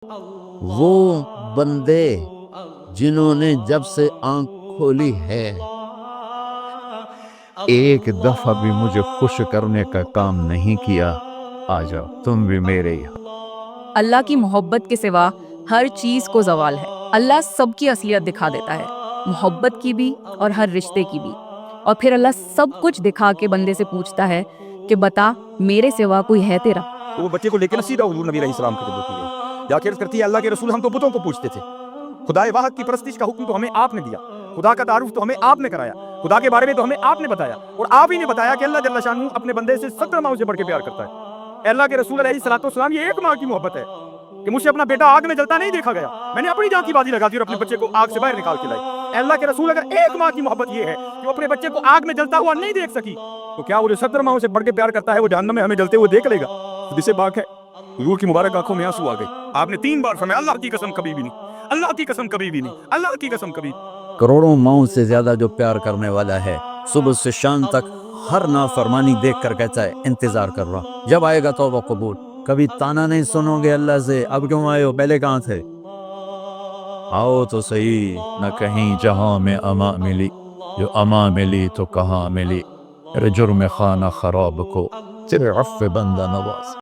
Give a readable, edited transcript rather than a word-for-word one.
وہ بندے جنہوں نے جب سے آنکھ کھولی ہے ایک دفعہ بھی مجھے خوش کرنے کا کام نہیں کیا، آ جاؤ تم بھی میرے یہاں۔ اللہ کی محبت کے سوا ہر چیز کو زوال ہے۔ اللہ سب کی اصلیت دکھا دیتا ہے، محبت کی بھی اور ہر رشتے کی بھی، اور پھر اللہ سب کچھ دکھا کے بندے سے پوچھتا ہے کہ بتا میرے سوا کوئی ہے تیرا؟ تو وہ بچے کو لے کے سیدھا حضور نبی علیہ السلام کی خدمت میں گئی، جا کے عرض کرتی ہے اللہ کے رسول ہم تو بتوں کو پوچھتے تھے، خدائے واحد کی پرستش کا حکم تو ہمیں آپ نے دیا، خدا کا تعارف تو ہمیں آپ نے کرایا، خدا کے بارے میں تو ہمیں آپ نے بتایا، اور آپ ہی نے بتایا کہ اللہ جل شانہ اپنے بندے سے 70 ماؤں سے بڑھ کے پیار کرتا ہے۔ اے اللہ کے رسول علیہ الصلوۃ والسلام، یہ ایک ماں کی محبت ہے کہ مجھ سے اپنا بیٹا آگ میں جلتا نہیں دیکھا گیا، میں نے اپنی جان کی بازی لگا دی اور اپنے بچے کو آگ سے باہر نکال کے لائی۔ اے اللہ کے رسول، اگر ایک ماں کی محبت یہ ہے کہ وہ اپنے بچے کو آگ میں جلتا ہوا نہیں دیکھ سکی، تو کیا وہ جو 70 ماؤں سے بڑھ کے پیار کرتا ہے وہ جہنم میں ہمیں جلتے ہوئے دیکھ لے گا؟ خود سے پاک ہے۔ حضور کی مبارک آنکھوں میں آنسو آ گئے، آپ نے 3 بار فرمایا اللہ کی قسم کبھی بھی نہیں، اللہ کی قسم کبھی بھی نہیں، اللہ کی قسم کبھی۔ کروڑوں ماؤں سے زیادہ جو پیار کرنے والا ہے، صبح سے شام تک ہر نافرمانی دیکھ کر کہتا ہے انتظار کر رہا جب آئے گا توبہ قبول۔ کبھی تانا نہیں سنو گے اللہ سے اب کیوں آئے ہو، پہلے کہاں تھے؟ آؤ تو صحیح، نہ کہیں جہاں میں اما ملی، جو اما ملی تو کہاں ملی، میرے جرم خانہ خراب کو تیرے عفو بندہ نواز۔